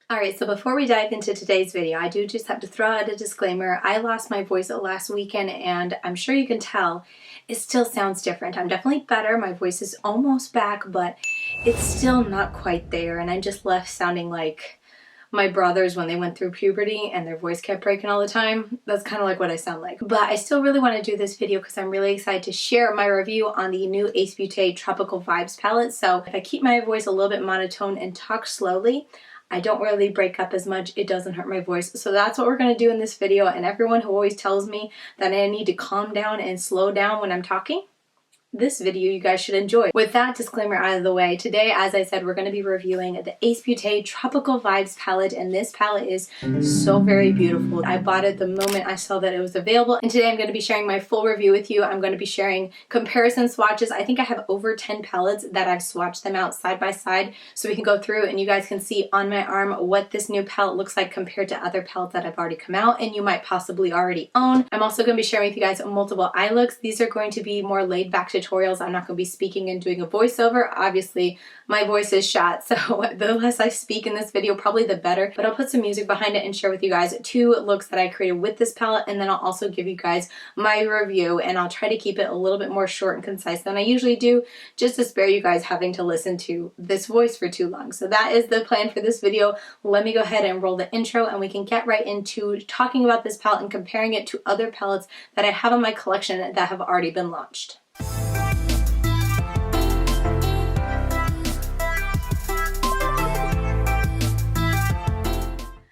Alright, so before we dive into today's video, I do just have to throw out a disclaimer. I lost my voice last weekend and I'm sure you can tell it still sounds different. I'm definitely better. My voice is almost back, but it's still not quite there. And I'm just left sounding like my brothers when they went through puberty and their voice kept breaking all the time. That's kind of like what I sound like. But I still really want to do this video because I'm really excited to share my review on the new Ace Beaute Tropical Vibes palette. So if I keep my voice a little bit monotone and talk slowly, I don't really break up as much. It doesn't hurt my voice. So that's what we're going to do in this video. And everyone who always tells me that I need to calm down and slow down when I'm talking, this video you guys should enjoy. With that disclaimer out of the way, today, as I said, we're going to be reviewing the Ace Beaute Tropical Vibes palette, and this palette is so very beautiful. I bought it the moment I saw that it was available, and today I'm going to be sharing my full review with you. I'm going to be sharing comparison swatches. I think I have over 10 palettes that I've swatched them out side by side, so we can go through and you guys can see on my arm what this new palette looks like compared to other palettes that have already come out and you might possibly already own. I'm also going to be sharing with you guys multiple eye looks. These are going to be more laid back tutorials. I'm not going to be speaking and doing a voiceover. Obviously, my voice is shot, so the less I speak in this video, probably the better. But I'll put some music behind it and share with you guys 2 looks that I created with this palette, and then I'll also give you guys my review, and I'll try to keep it a little bit more short and concise than I usually do, just to spare you guys having to listen to this voice for too long. So that is the plan for this video. Let me go ahead and roll the intro, and we can get right into talking about this palette and comparing it to other palettes that I have in my collection that have already been launched.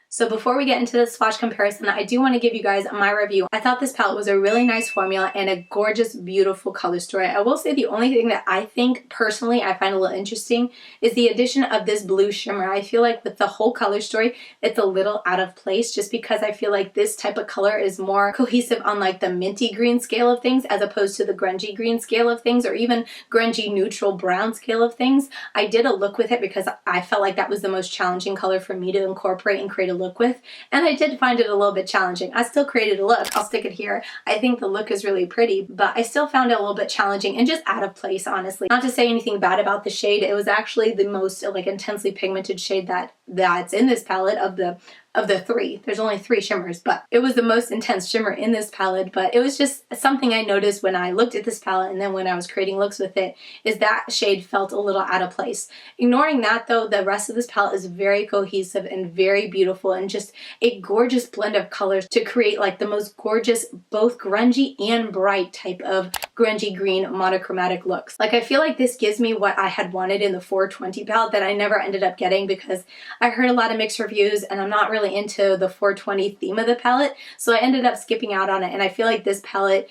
So before we get into the swatch comparison, I do want to give you guys my review. I thought this palette was a really nice formula and a gorgeous, beautiful color story. I will say the only thing that I think, personally, I find a little interesting is the addition of this blue shimmer. I feel like with the whole color story, it's a little out of place just because I feel like this type of color is more cohesive on like the minty green scale of things as opposed to the grungy green scale of things or even grungy neutral brown scale of things. I did a look with it because I felt like that was the most challenging color for me to incorporate and create a look with, and I did find it a little bit challenging. I still created a look. I'll stick it here. I think the look is really pretty, but I still found it a little bit challenging and just out of place, honestly. Not to say anything bad about the shade. It was actually the most like intensely pigmented shade that's in this palette of the 3. There's only 3 shimmers, but it was the most intense shimmer in this palette. But it was just something I noticed when I looked at this palette and then when I was creating looks with it, is that shade felt a little out of place. Ignoring that though, the rest of this palette is very cohesive and very beautiful and just a gorgeous blend of colors to create like the most gorgeous, both grungy and bright type of grungy green monochromatic looks. Like I feel like this gives me what I had wanted in the 420 palette that I never ended up getting because I heard a lot of mixed reviews and I'm not really into the 420 theme of the palette, so I ended up skipping out on it, and I feel like this palette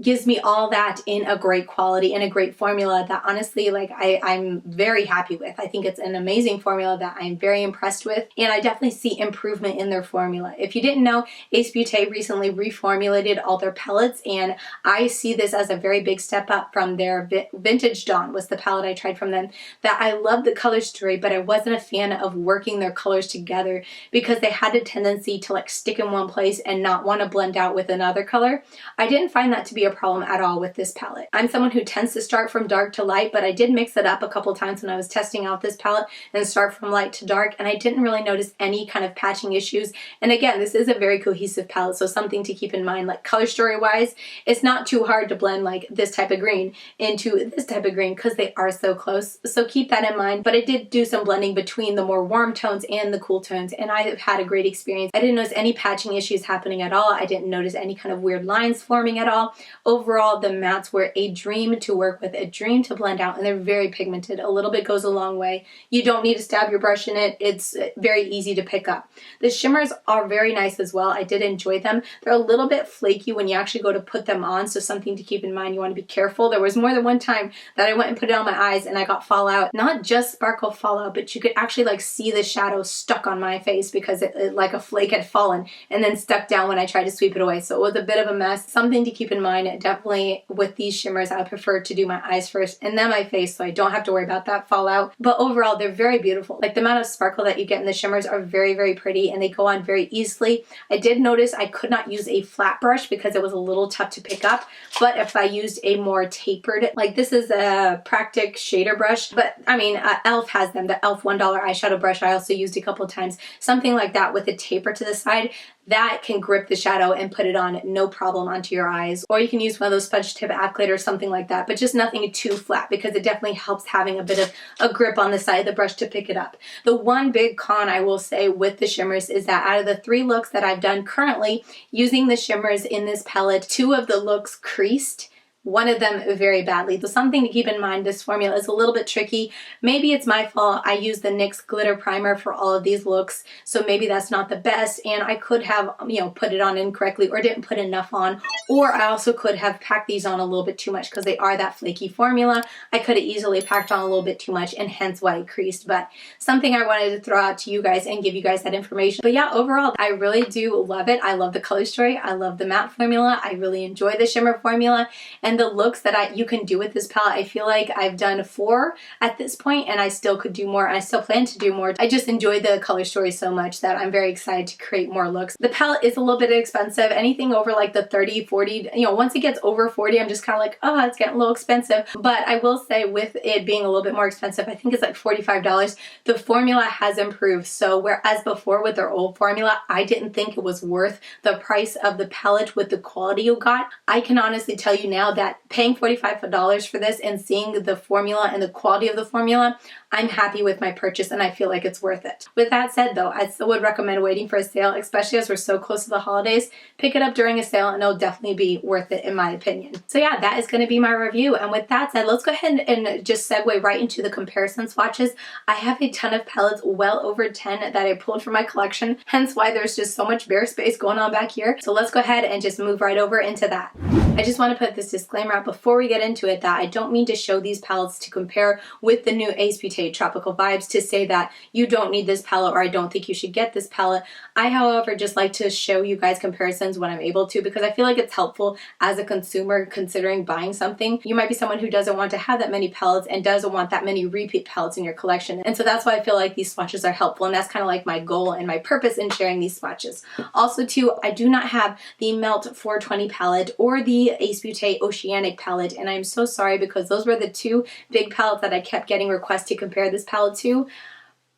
gives me all that in a great quality and a great formula that honestly like I'm very happy with. I think it's an amazing formula that I'm very impressed with, and I definitely see improvement in their formula. If you didn't know, Ace Beaute recently reformulated all their palettes, and I see this as a very big step up from their Vintage Dawn was the palette I tried from them. That I love the color story, but I wasn't a fan of working their colors together because they had a tendency to like stick in one place and not want to blend out with another color. I didn't find that to be a problem at all with this palette. I'm someone who tends to start from dark to light, but I did mix it up a couple times when I was testing out this palette and start from light to dark, and I didn't really notice any kind of patching issues. And again, this is a very cohesive palette, so something to keep in mind, like color story wise, it's not too hard to blend like this type of green into this type of green because they are so close, so keep that in mind. But I did do some blending between the more warm tones and the cool tones, and I have had a great experience. I didn't notice any patching issues happening at all. I didn't notice any kind of weird lines forming at all. Overall, the mattes were a dream to work with, a dream to blend out, and they're very pigmented. A little bit goes a long way. You don't need to stab your brush in it. It's very easy to pick up. The shimmers are very nice as well. I did enjoy them. They're a little bit flaky when you actually go to put them on, so something to keep in mind. You want to be careful. There was more than one time that I went and put it on my eyes and I got fallout. Not just sparkle fallout, but you could actually like see the shadow stuck on my face because it like a flake had fallen and then stuck down when I tried to sweep it away. So it was a bit of a mess. Something to keep in mind opinion, definitely with these shimmers, I prefer to do my eyes first and then my face so I don't have to worry about that fallout. But overall, they're very beautiful. Like the amount of sparkle that you get in the shimmers are very, very pretty and they go on very easily. I did notice I could not use a flat brush because it was a little tough to pick up, but if I used a more tapered, like this is a Practic shader brush, but I mean, e.l.f. has them, the e.l.f. $1 eyeshadow brush I also used a couple times, something like that with a taper to the side, that can grip the shadow and put it on no problem onto your eyes. Or you can use one of those sponge tip applicator or something like that, but just nothing too flat because it definitely helps having a bit of a grip on the side of the brush to pick it up. The one big con I will say with the shimmers is that out of the 3 looks that I've done currently using the shimmers in this palette, 2 of the looks creased. One of them very badly. So something to keep in mind, this formula is a little bit tricky. Maybe it's my fault. I used the NYX glitter primer for all of these looks, so maybe that's not the best, and I could have, you know, put it on incorrectly or didn't put enough on, or I also could have packed these on a little bit too much because they are that flaky formula. I could have easily packed on a little bit too much and hence why it creased, but something I wanted to throw out to you guys and give you guys that information. But yeah, overall, I really do love it. I love the color story. I love the matte formula. I really enjoy the shimmer formula, and the looks that you can do with this palette. I feel like I've done 4 at this point and I still could do more and I still plan to do more. I just enjoy the color story so much that I'm very excited to create more looks. The palette is a little bit expensive. Anything over like the 30, 40, you know, once it gets over 40, I'm just kind of like, oh, it's getting a little expensive. But I will say with it being a little bit more expensive, I think it's like $45, the formula has improved. So whereas before with their old formula, I didn't think it was worth the price of the palette with the quality you got, I can honestly tell you now that paying $45 for this and seeing the formula and the quality of the formula, I'm happy with my purchase and I feel like it's worth it. With that said though, I still would recommend waiting for a sale, especially as we're so close to the holidays. Pick it up during a sale and it'll definitely be worth it in my opinion. So yeah, that is going to be my review. And with that said, let's go ahead and just segue right into the comparison swatches. I have a ton of palettes, well over 10 that I pulled from my collection, hence why there's just so much bare space going on back here. So let's go ahead and just move right over into that. I just want to put this disclaimer out before we get into it that I don't mean to show these palettes to compare with the new Ace Beaute Tropical Vibes to say that you don't need this palette or I don't think you should get this palette. I, however, just like to show you guys comparisons when I'm able to because I feel like it's helpful as a consumer considering buying something. You might be someone who doesn't want to have that many palettes and doesn't want that many repeat palettes in your collection. And so that's why I feel like these swatches are helpful and that's kind of like my goal and my purpose in sharing these swatches. Also too, I do not have the Melt 420 palette or the Ace Beaute Oceanic palette, and I'm so sorry because those were the 2 big palettes that I kept getting requests to compare this palette to.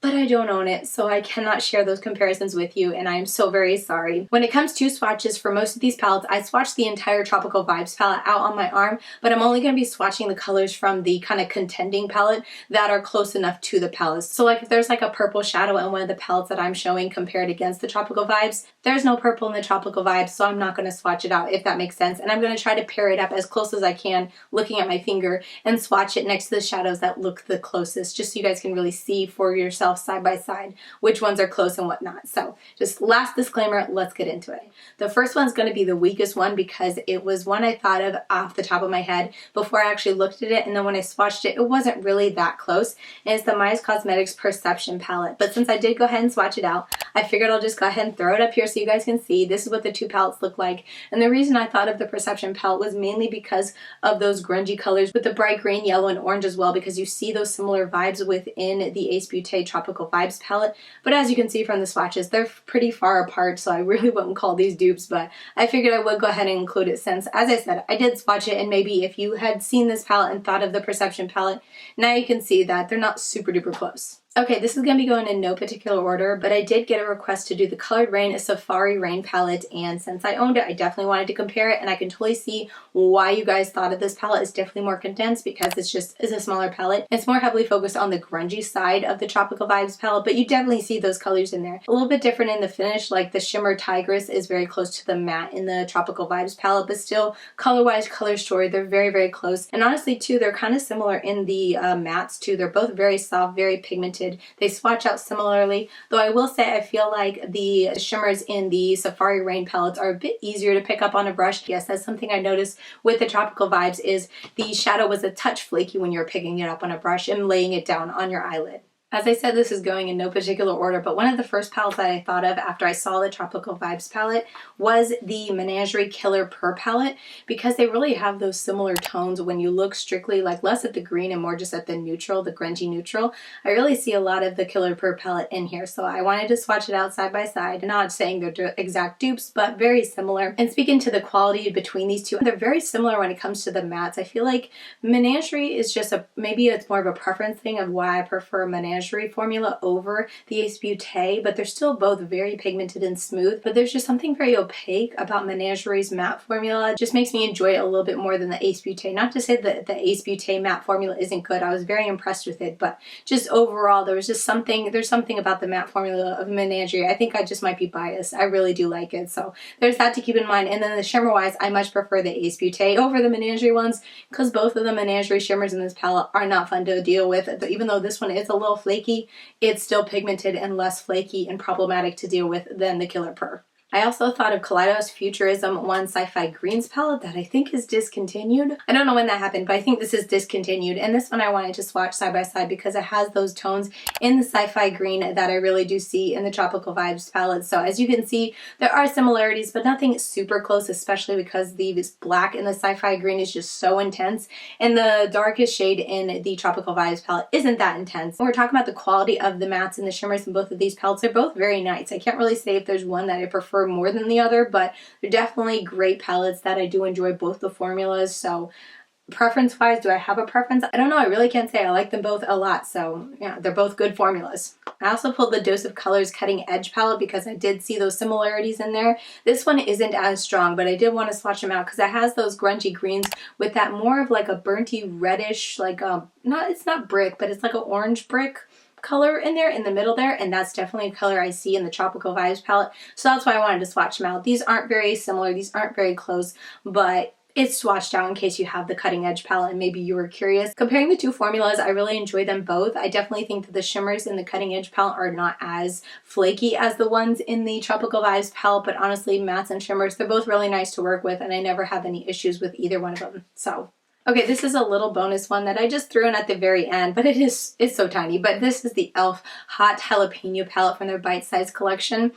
But I don't own it, so I cannot share those comparisons with you, and I am so very sorry. When it comes to swatches for most of these palettes, I swatched the entire Tropical Vibes palette out on my arm, but I'm only going to be swatching the colors from the kind of contending palette that are close enough to the palettes. So like if there's like a purple shadow in one of the palettes that I'm showing compared against the Tropical Vibes, there's no purple in the Tropical Vibes, so I'm not going to swatch it out, if that makes sense. And I'm going to try to pair it up as close as I can, looking at my finger, and swatch it next to the shadows that look the closest, just so you guys can really see for yourself side by side which ones are close and whatnot. So just last disclaimer, let's get into it. The first one's going to be the weakest one because it was one I thought of off the top of my head before I actually looked at it, and then when I swatched it, it wasn't really that close, and it's the Midas Cosmetics Perception palette. But since I did go ahead and swatch it out, I figured I'll just go ahead and throw it up here so you guys can see. This is what the 2 palettes look like, and the reason I thought of the Perception palette was mainly because of those grungy colors with the bright green, yellow, and orange as well, because you see those similar vibes within the Ace Beaute Tropical Vibes palette. But as you can see from the swatches, they're pretty far apart, so I really wouldn't call these dupes, but I figured I would go ahead and include it since, as I said, I did swatch it, and maybe if you had seen this palette and thought of the Perception palette, now you can see that they're not super duper close. Okay, this is going to be going in no particular order, but I did get a request to do the colored Raine, a Safari Raine palette, and since I owned it, I definitely wanted to compare it, and I can totally see why you guys thought of this palette. It's definitely more condensed because it's a smaller palette. It's more heavily focused on the grungy side of the Tropical Vibes palette, but you definitely see those colors in there. A little bit different in the finish, like the shimmer Tigress is very close to the matte in the Tropical Vibes palette, but still, color-wise, color story, they're very, very close. And honestly, too, they're kind of similar in the mattes, too. They're both very soft, very pigmented. They swatch out similarly, though I will say I feel like the shimmers in the Safari Raine palettes are a bit easier to pick up on a brush. Yes, that's something I noticed with the Tropical Vibes is the shadow was a touch flaky when you're picking it up on a brush and laying it down on your eyelid. As I said, this is going in no particular order, but one of the first palettes that I thought of after I saw the Tropical Vibes palette was the Menagerie Killer Purr palette, because they really have those similar tones when you look strictly like less at the green and more just at the neutral, the grungy neutral. I really see a lot of the Killer Purr palette in here, so I wanted to swatch it out side by side. Not saying they're exact dupes, but very similar. And speaking to the quality between these two, they're very similar when it comes to the mattes. I feel like Menagerie is just maybe it's more of a preference thing of why I prefer Menagerie formula over the Ace Beaute, but they're still both very pigmented and smooth. But there's just something very opaque about Menagerie's matte formula. It just makes me enjoy it a little bit more than the Ace Beaute. Not to say that the Ace Beaute matte formula isn't good. I was very impressed with it, but just overall, there's something about the matte formula of Menagerie. I think I just might be biased. I really do like it. So there's that to keep in mind. And then the shimmer wise, I much prefer the Ace Beaute over the Menagerie ones, because both of the Menagerie shimmers in this palette are not fun to deal with. Even though this one is a little flaky, it's still pigmented and less flaky and problematic to deal with than the Killer Purr. I also thought of Kaledios Futurism 1 Sci-Fi Greens palette that I think is discontinued. I don't know when that happened, but I think this is discontinued. And this one I wanted to swatch side by side because it has those tones in the Sci-Fi Green that I really do see in the Tropical Vibes palette. So as you can see, there are similarities, but nothing super close, especially because the black in the Sci-Fi Green is just so intense. And the darkest shade in the Tropical Vibes palette isn't that intense. When we're talking about the quality of the mattes and the shimmers in both of these palettes, they're both very nice. I can't really say if there's one that I prefer more than the other, but they're definitely great palettes that I do enjoy both the formulas. So preference wise, do I have a preference? I don't know. I really can't say. I like them both a lot. So yeah, they're both good formulas. I also pulled the Dose of Colors Cutting Edge palette because I did see those similarities in there. This one isn't as strong, but I did want to swatch them out because it has those grungy greens with that more of like a burnty reddish, like it's not brick, but it's like an orange brick color in there in the middle there, and that's definitely a color I see in the Tropical Vibes palette, so that's why I wanted to swatch them out. These aren't very similar, these aren't very close, but it's swatched out in case you have the Cutting Edge palette and maybe you were curious. Comparing the two formulas, I really enjoy them both. I definitely think that the shimmers in the Cutting Edge palette are not as flaky as the ones in the Tropical Vibes palette, but honestly, mattes and shimmers, they're both really nice to work with, and I never have any issues with either one of them. So okay, this is a little bonus one that I just threw in at the very end, but it's so tiny. But this is the e.l.f. Hot Jalapeño palette from their Bite Size collection.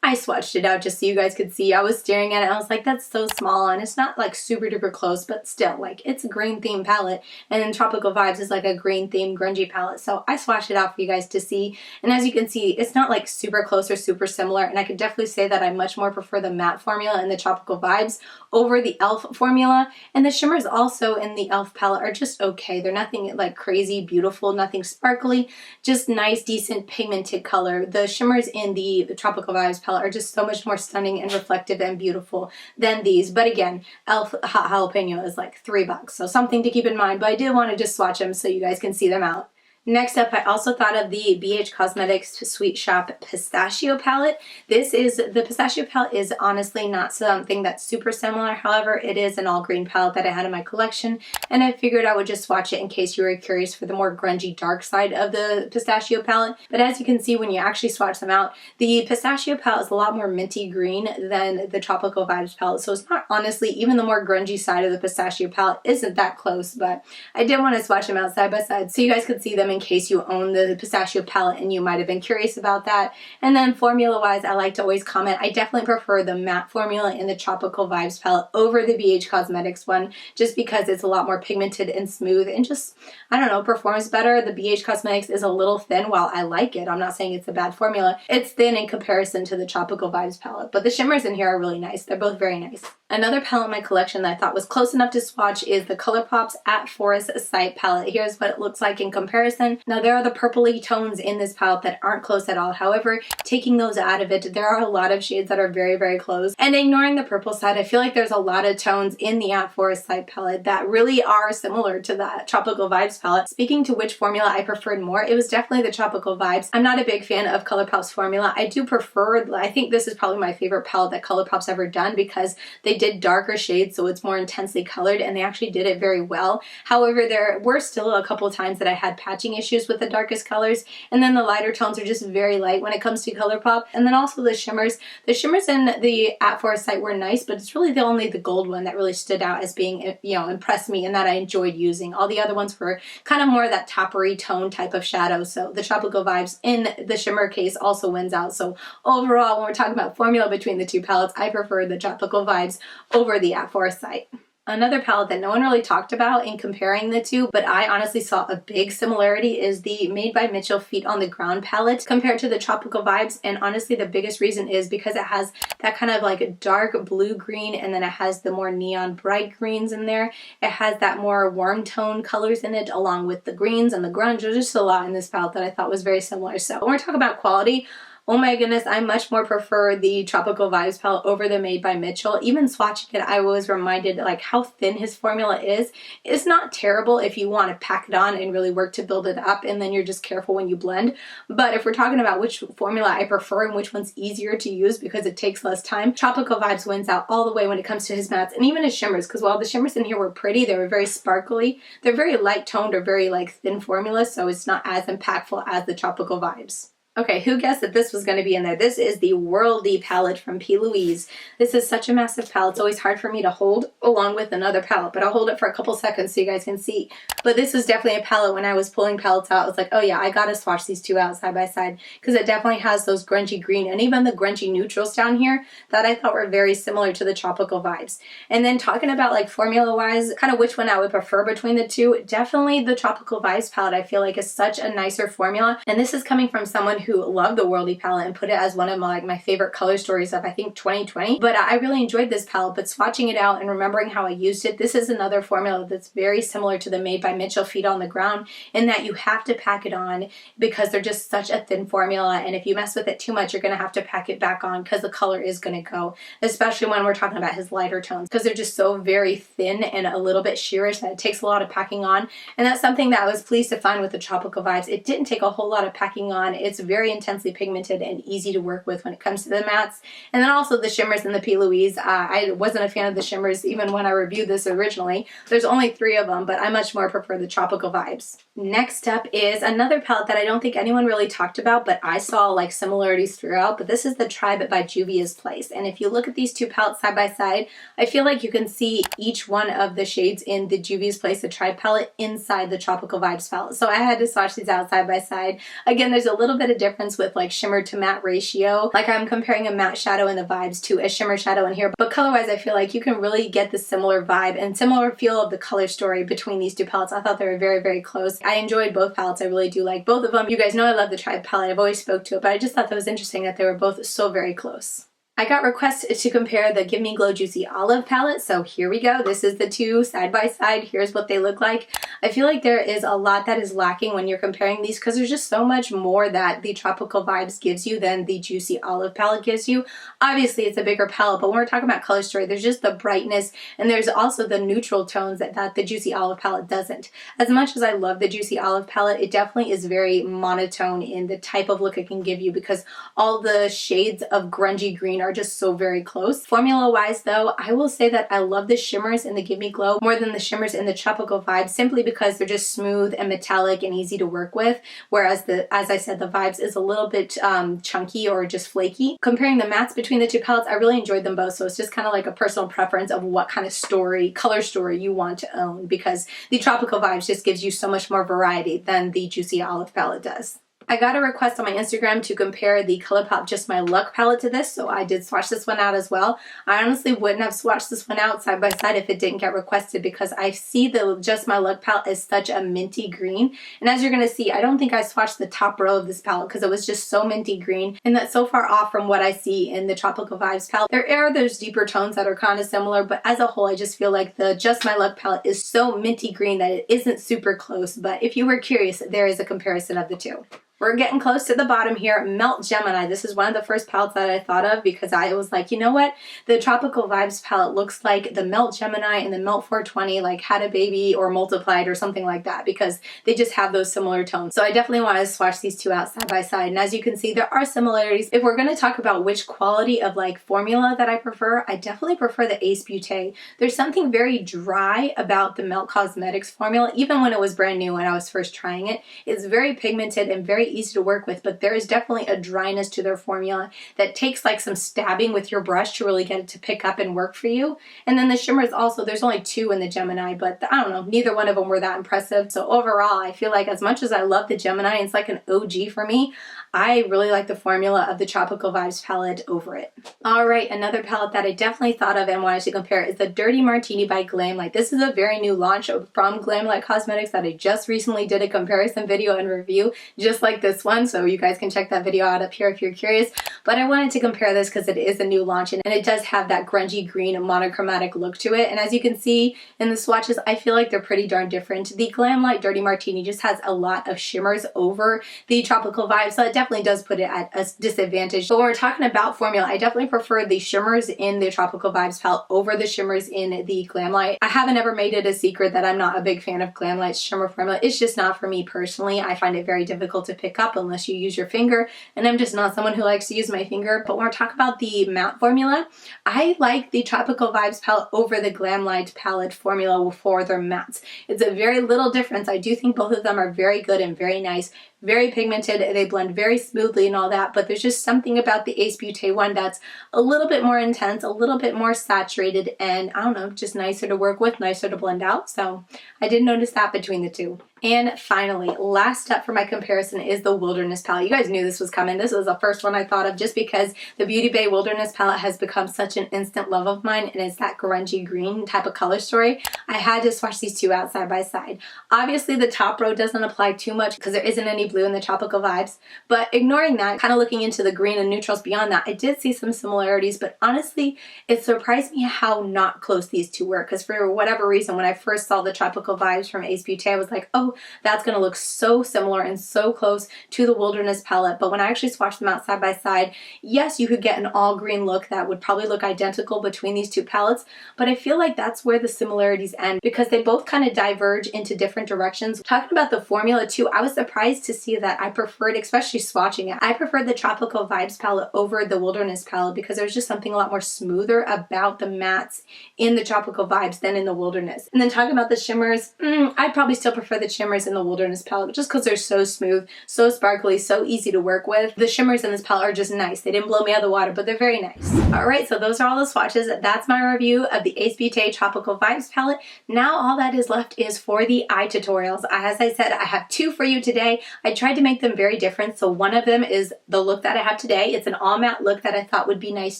I swatched it out just so you guys could see. I was staring at it. I was like, that's so small, and it's not like super duper close, but still, like, it's a green themed palette, and then Tropical Vibes is like a green themed grungy palette. So I swatched it out for you guys to see, and as you can see, it's not like super close or super similar, and I could definitely say that I much more prefer the matte formula in the Tropical Vibes over the e.l.f. formula, and the shimmers also in the e.l.f. palette are just okay. They're nothing like crazy beautiful, nothing sparkly, just nice, decent pigmented color. The shimmers in the Tropical Vibes palette are just so much more stunning and reflective and beautiful than these. But again, e.l.f. Hot Jalapeño is like $3, so something to keep in mind, but I did want to just swatch them so you guys can see them out. Next up, I also thought of the BH Cosmetics Sweet Shop Pistachio palette. The Pistachio palette is honestly not something that's super similar. However, it is an all green palette that I had in my collection, and I figured I would just swatch it in case you were curious for the more grungy dark side of the Pistachio palette. But as you can see when you actually swatch them out, the Pistachio palette is a lot more minty green than the Tropical Vibes palette. So it's not, honestly, even the more grungy side of the Pistachio palette isn't that close, but I did want to swatch them out side by side so you guys could see them in case you own the Pistachio palette and you might have been curious about that. And then formula wise, I like to always comment, I definitely prefer the matte formula in the Tropical Vibes palette over the BH Cosmetics one, just because it's a lot more pigmented and smooth and just, I don't know, performs better. The BH Cosmetics is a little thin. While I like it, I'm not saying it's a bad formula, it's thin in comparison to the Tropical Vibes palette, but the shimmers in here are really nice. They're both very nice. Another palette in my collection that I thought was close enough to swatch is the Colourpop's At Forest Sight palette. Here's what it looks like in comparison. Now there are the purpley tones in this palette that aren't close at all. However, taking those out of it, there are a lot of shades that are very, very close. And ignoring the purple side, I feel like there's a lot of tones in the At Forest Sight palette that really are similar to that Tropical Vibes palette. Speaking to which formula I preferred more, it was definitely the Tropical Vibes. I'm not a big fan of Colourpop's formula. I do prefer, I think this is probably my favorite palette that Colourpop's ever done because they did darker shades, so it's more intensely colored, and they actually did it very well. However, there were still a couple times that I had patching issues with the darkest colors, and then the lighter tones are just very light when it comes to Colourpop. And then also the shimmers. The shimmers in the At Foresight were nice, but it's really only the gold one that really stood out as being, you know, impressed me and that I enjoyed using. All the other ones were kind of more that toppery tone type of shadow. So the Tropical Vibes in the shimmer case also wins out. So overall, when we're talking about formula between the two palettes, I prefer the Tropical Vibes over the At Foresight. Another palette that no one really talked about in comparing the two, but I honestly saw a big similarity, is the Made by Mitchell Feet on the Ground palette compared to the Tropical Vibes. And honestly, the biggest reason is because it has that kind of like dark blue green, and then it has the more neon bright greens in there. It has that more warm tone colors in it, along with the greens and the grunge. There's just a lot in this palette that I thought was very similar. So when we're talking about quality, oh my goodness, I much more prefer the Tropical Vibes palette over the Made by Mitchell. Even swatching it, I was reminded like how thin his formula is. It's not terrible if you want to pack it on and really work to build it up, and then you're just careful when you blend. But if we're talking about which formula I prefer and which one's easier to use because it takes less time, Tropical Vibes wins out all the way when it comes to his mattes and even his shimmers, because while the shimmers in here were pretty, they were very sparkly. They're very light toned or very like thin formula, so it's not as impactful as the Tropical Vibes. Okay, who guessed that this was going to be in there? This is the Worldie palette from P. Louise. This is such a massive palette. It's always hard for me to hold along with another palette, but I'll hold it for a couple seconds so you guys can see. But this was definitely a palette when I was pulling palettes out. I was like, oh yeah, I gotta swatch these two out side by side, because it definitely has those grungy green and even the grungy neutrals down here that I thought were very similar to the Tropical Vibes. And then talking about like formula-wise, kind of which one I would prefer between the two, definitely the Tropical Vibes palette I feel like is such a nicer formula. And this is coming from someone who loved the Worldie palette and put it as one of my favorite color stories of I think 2020. But I really enjoyed this palette, but swatching it out and remembering how I used it, this is another formula that's very similar to the Made by Mitchell Feet on the Ground, in that you have to pack it on because they're just such a thin formula, and if you mess with it too much, you're going to have to pack it back on because the color is going to go, especially when we're talking about his lighter tones, because they're just so very thin and a little bit sheerish that it takes a lot of packing on. And that's something that I was pleased to find with the Tropical Vibes. It didn't take a whole lot of packing on. It's very intensely pigmented and easy to work with when it comes to the mattes. And then also the shimmers in the P. Louise. I wasn't a fan of the shimmers even when I reviewed this originally. There's only 3 of them, but I much more prefer the Tropical Vibes. Next up is another palette that I don't think anyone really talked about, but I saw like similarities throughout, but this is the Tribe by Juvia's Place. And if you look at these two palettes side by side, I feel like you can see each one of the shades in the Juvia's Place, the Tribe palette, inside the Tropical Vibes palette. So I had to swatch these out side by side. Again, there's a little bit of difference with like shimmer to matte ratio. Like I'm comparing a matte shadow in the Vibes to a shimmer shadow in here, but color-wise I feel like you can really get the similar vibe and similar feel of the color story between these two palettes. I thought they were very, very close. I enjoyed both palettes. I really do like both of them. You guys know I love the Tribe palette. I've always spoke to it, but I just thought that was interesting that they were both so very close. I got requests to compare the Give Me Glow Juicy Olive palette, so here we go. This is the two side by side. Here's what they look like. I feel like there is a lot that is lacking when you're comparing these because there's just so much more that the Tropical Vibes gives you than the Juicy Olive palette gives you. Obviously, it's a bigger palette, but when we're talking about color story, there's just the brightness and there's also the neutral tones that the Juicy Olive palette doesn't. As much as I love the Juicy Olive palette, it definitely is very monotone in the type of look it can give you because all the shades of grungy green are just so very close. Formula wise though, I will say that I love the shimmers in the Give Me Glow more than the shimmers in the Tropical Vibes, simply because they're just smooth and metallic and easy to work with, whereas as I said, the Vibes is a little bit chunky or just flaky. Comparing the mattes between the two palettes, I really enjoyed them both, so it's just kind of like a personal preference of what kind of story, color story you want to own, because the Tropical Vibes just gives you so much more variety than the Juicy Olive palette does. I got a request on my Instagram to compare the Colourpop Just My Luck palette to this, so I did swatch this one out as well. I honestly wouldn't have swatched this one out side by side if it didn't get requested, because I see the Just My Luck palette as such a minty green. And as you're going to see, I don't think I swatched the top row of this palette because it was just so minty green, and that's so far off from what I see in the Tropical Vibes palette. There are those deeper tones that are kind of similar, but as a whole, I just feel like the Just My Luck palette is so minty green that it isn't super close. But if you were curious, there is a comparison of the two. We're getting close to the bottom here. Melt Gemini. This is one of the first palettes that I thought of because I was like, you know what? The Tropical Vibes palette looks like the Melt Gemini and the Melt 420 like had a baby or multiplied or something like that because they just have those similar tones. So I definitely want to swatch these two out side by side. And as you can see, there are similarities. If we're going to talk about which quality of like formula that I prefer, I definitely prefer the Ace Beaute. There's something very dry about the Melt Cosmetics formula, even when it was brand new when I was first trying it. It's very pigmented and very easy to work with, but there is definitely a dryness to their formula that takes like some stabbing with your brush to really get it to pick up and work for you. And then the shimmers also, there's only two in the Gemini, but I don't know, neither one of them were that impressive. So overall, I feel like as much as I love the Gemini, it's like an OG for me, I really like the formula of the Tropical Vibes palette over it. All right, another palette that I definitely thought of and wanted to compare is the Dirty Martini by GlamLite. This is a very new launch from GlamLite Cosmetics that I just recently did a comparison video and review, just like this one, so you guys can check that video out up here if you're curious. But I wanted to compare this because it is a new launch and it does have that grungy green monochromatic look to it. And as you can see in the swatches, I feel like they're pretty darn different. The GlamLite Dirty Martini just has a lot of shimmers over the Tropical Vibes, so it definitely does put it at a disadvantage. But when we're talking about formula, I definitely prefer the shimmers in the Tropical Vibes palette over the shimmers in the GlamLite. I haven't ever made it a secret that I'm not a big fan of GlamLite's shimmer formula. It's just not for me personally. I find it very difficult to pick up unless you use your finger, and I'm just not someone who likes to use my finger. But when we're talking about the matte formula, I like the Tropical Vibes palette over the GlamLite palette formula for their mattes. It's a very little difference. I do think both of them are very good and very nice. Very pigmented, they blend very smoothly and all that, but there's just something about the Ace Beaute one that's a little bit more intense, a little bit more saturated, and I don't know, just nicer to work with, nicer to blend out. So I did notice that between the two. And finally, last step for my comparison is the Wilderness palette. You guys knew this was coming. This was the first one I thought of just because the Beauty Bay Wilderness palette has become such an instant love of mine, and it's that grungy green type of color story. I had to swatch these two out side by side. Obviously, the top row doesn't apply too much because there isn't any blue in the Tropical Vibes, but ignoring that, kind of looking into the green and neutrals beyond that, I did see some similarities, but honestly, it surprised me how not close these two were, because for whatever reason, when I first saw the Tropical Vibes from Ace Beaute, I was like, oh, that's going to look so similar and so close to the Wilderness palette. But when I actually swatched them out side by side, yes, you could get an all green look that would probably look identical between these two palettes, but I feel like that's where the similarities end because they both kind of diverge into different directions. Talking about the formula too, I was surprised to see that I preferred, especially swatching it, I preferred the Tropical Vibes palette over the Wilderness palette because there's just something a lot more smoother about the mattes in the Tropical Vibes than in the Wilderness. And then talking about the shimmers, I'd probably still prefer the shimmers in the Wilderness palette just because they're so smooth, so sparkly, so easy to work with. The shimmers in this palette are just nice. They didn't blow me out of the water, but they're very nice. Alright, so those are all the swatches. That's my review of the Ace Beaute Tropical Vibes palette. Now all that is left is for the eye tutorials. As I said, I have two for you today. I tried to make them very different. So one of them is the look that I have today. It's an all matte look that I thought would be nice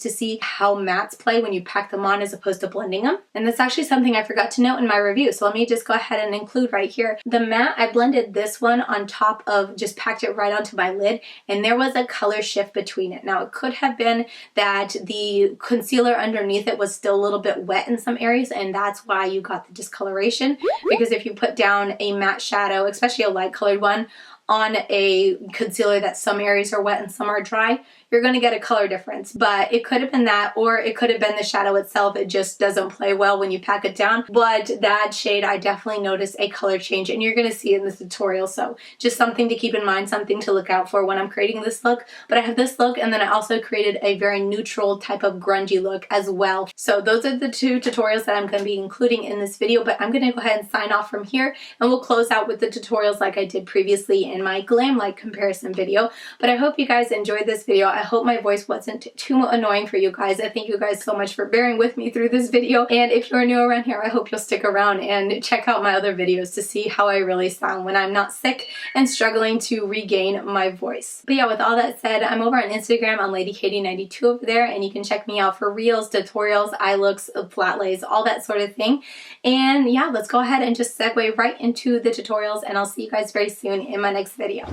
to see how mattes play when you pack them on as opposed to blending them. And that's actually something I forgot to note in my review. So let me just go ahead and include right here. The matte, I blended this one on top of, just packed it right onto my lid, and there was a color shift between it. Now it could have been that the concealer underneath it was still a little bit wet in some areas, and that's why you got the discoloration, because if you put down a matte shadow, especially a light colored one, on a concealer that some areas are wet and some are dry, you're going to get a color difference. But it could have been that, or it could have been the shadow itself. It just doesn't play well when you pack it down. But that shade, I definitely noticed a color change, and you're going to see it in the tutorial. So just something to keep in mind, something to look out for when I'm creating this look. But I have this look, and then I also created a very neutral type of grungy look as well. So those are the two tutorials that I'm going to be including in this video, but I'm going to go ahead and sign off from here, and we'll close out with the tutorials like I did previously in my GlamLite comparison video. But I hope you guys enjoyed this video. I hope my voice wasn't too annoying for you guys. I thank you guys so much for bearing with me through this video, and if you're new around here, I hope you'll stick around and check out my other videos to see how I really sound when I'm not sick and struggling to regain my voice. But yeah, with all that said, I'm over on Instagram on LadyKatie92 over there, and you can check me out for reels, tutorials, eye looks, flat lays, all that sort of thing. And yeah, let's go ahead and just segue right into the tutorials, and I'll see you guys very soon in my next video.